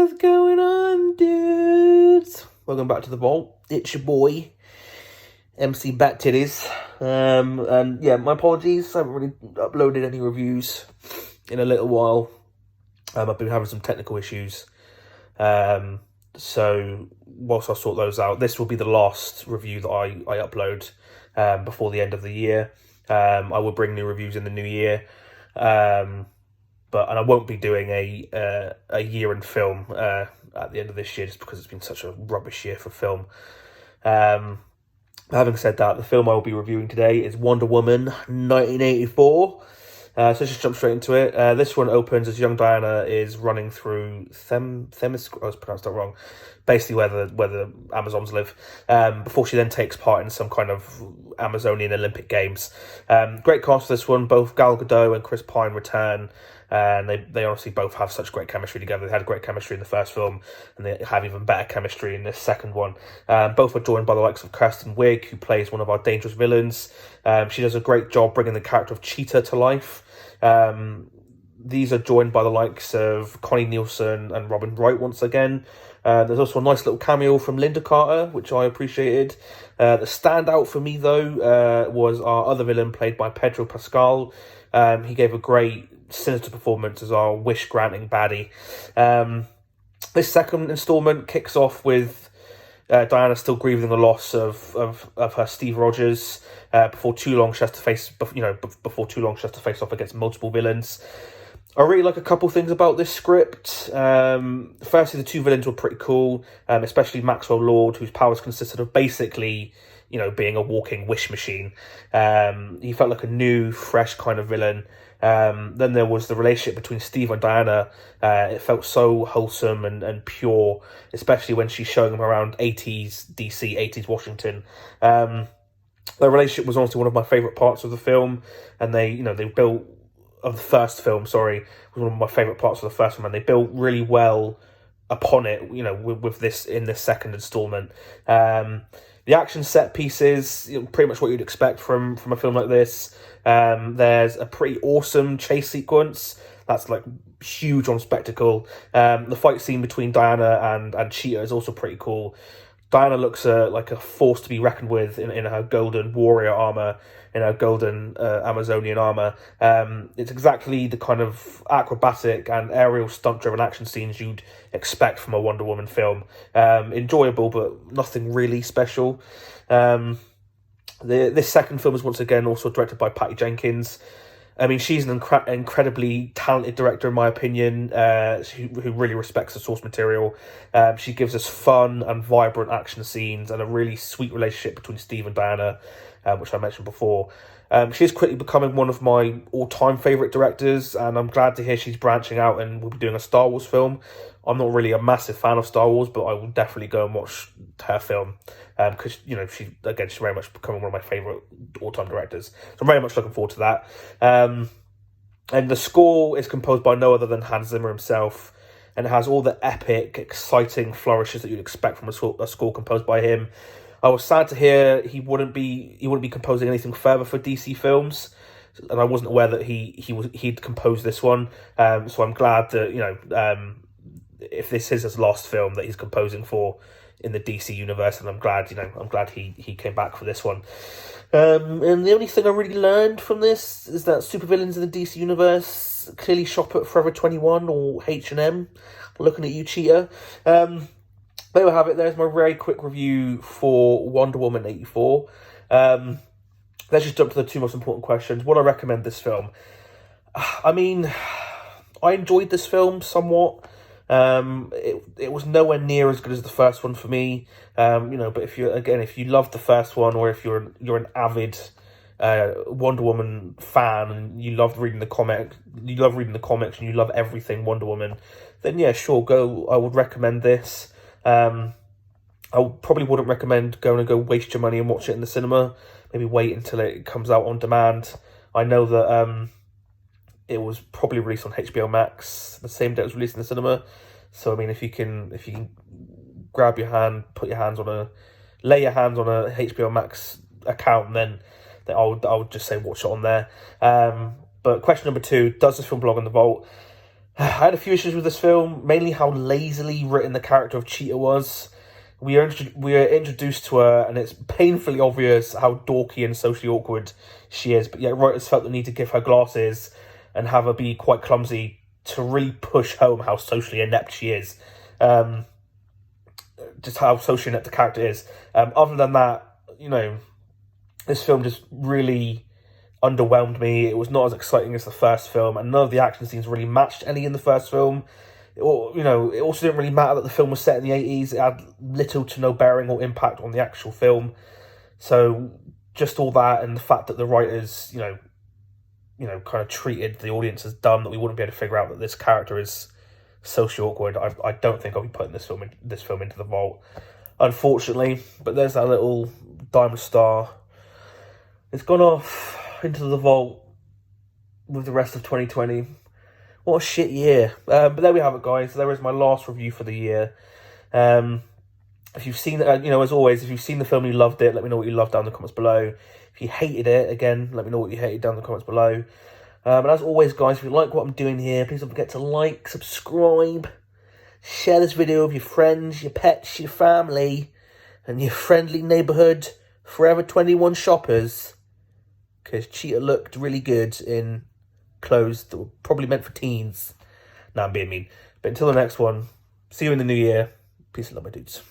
What's going on, dudes? Welcome back to the vault. It's your boy, MC Bat Titties. And yeah, my apologies. I haven't really uploaded any reviews in a little while. I've been having some technical issues. So whilst I sort those out, this will be the last review that I upload before the end of the year. I will bring new reviews in the new year. And I won't be doing a year in film at the end of this year, just because it's been such a rubbish year for film. Having said that, the film I will be reviewing today is Wonder Woman 1984. So let's just jump straight into it. This one opens as young Diana is running through Themis. I was pronounced that wrong. Basically, where the Amazons live. Before she then takes part in some kind of Amazonian Olympic Games. Great cast for this one. Both Gal Gadot and Chris Pine return. And they honestly both have such great chemistry together. They had great chemistry in the first film, and they have even better chemistry in this second one. Both are joined by the likes of Kirsten Wiig, who plays one of our dangerous villains. She does a great job bringing the character of Cheetah to life. These are joined by the likes of Connie Nielsen and Robin Wright once again. There's also a nice little cameo from Linda Carter, which I appreciated. The standout for me, though, was our other villain, played by Pedro Pascal. He gave a great, sinister performance as our wish-granting baddie. This second installment kicks off with Diana still grieving the loss of her Steve Rogers. Before too long, she has to face off against multiple villains. I really like a couple things about this script. Firstly, the two villains were pretty cool, especially Maxwell Lord, whose powers consisted of basically, being a walking wish machine. He felt like a new, fresh kind of villain. Then there was the relationship between Steve and Diana. It felt so wholesome and pure, especially when she's showing him around 80s DC, 80s Washington. Their relationship was honestly one of my favourite parts of the film, and they built... of the first film, sorry, was one of my favourite parts of the first one, and they built really well upon it, with this, in this second installment. The action set pieces, pretty much what you'd expect from a film like this. There's a pretty awesome chase sequence that's like huge on spectacle. The fight scene between Diana and Cheetah is also pretty cool. Diana looks like a force to be reckoned with in her golden warrior armor, in her golden Amazonian armor. It's exactly the kind of acrobatic and aerial stunt-driven action scenes you'd expect from a Wonder Woman film. Enjoyable, but nothing really special. This second film is once again also directed by Patty Jenkins. I mean, she's an incredibly talented director, in my opinion, who really respects the source material. She gives us fun and vibrant action scenes and a really sweet relationship between Steve and Diana, which I mentioned before. She's quickly becoming one of my all-time favourite directors, and I'm glad to hear she's branching out and will be doing a Star Wars film. I'm not really a massive fan of Star Wars, but I will definitely go and watch her film, because she's very much becoming one of my favourite all-time directors. So I'm very much looking forward to that. And the score is composed by no other than Hans Zimmer himself, and it has all the epic, exciting flourishes that you'd expect from a score composed by him. I was sad to hear he wouldn't be composing anything further for DC films, and I wasn't aware that he'd composed this one. So I'm glad that if this is his last film that he's composing for in the DC universe, and I'm glad he came back for this one. And the only thing I really learned from this is that supervillains in the DC universe clearly shop at Forever 21 or H&M. Looking at you, Cheetah. There we have it. There's my very quick review for Wonder Woman 84. Let's just jump to the two most important questions. Would I recommend this film? I mean, I enjoyed this film somewhat. It was nowhere near as good as the first one for me. But if you love the first one, or if you're an avid Wonder Woman fan and you love reading the comics and you love everything Wonder Woman, then yeah, sure, go. I would recommend this. I probably wouldn't recommend go waste your money and watch it in the cinema. Maybe wait until it comes out on demand. I know that it was probably released on HBO Max the same day it was released in the cinema. So I mean, if you can lay your hands on a HBO Max account, then I would just say watch it on there. But question number 2: does this film belong in the vault? I had a few issues with this film, mainly how lazily written the character of Cheetah was. We are introduced to her, and it's painfully obvious how dorky and socially awkward she is. But yet, writers felt the need to give her glasses and have her be quite clumsy to really push home how socially inept she is. Just how socially inept the character is. Other than that, this film just really underwhelmed me. It was not as exciting as the first film, and none of the action scenes really matched any in the first film. It also didn't really matter that the film was set in the 80s. It had little to no bearing or impact on the actual film. So just all that, and the fact that the writers, kind of treated the audience as dumb, that we wouldn't be able to figure out that this character is socially awkward. I don't think I'll be putting this film into the vault, unfortunately. But there's that little diamond star. It's gone off into the vault with the rest of 2020. What a shit year. But there we have it, guys. There is my last review for the year. If you've seen it, as always, if you've seen the film and you loved it, let me know what you loved down in the comments below. If you hated it, again, let me know what you hated down in the comments below. And as always, guys, if you like what I'm doing here, please don't forget to like, subscribe, share this video with your friends, your pets, your family, and your friendly neighbourhood Forever 21 shoppers. Because Cheetah looked really good in clothes that were probably meant for teens. Nah, I'm being mean. But until the next one, see you in the new year. Peace and love, my dudes.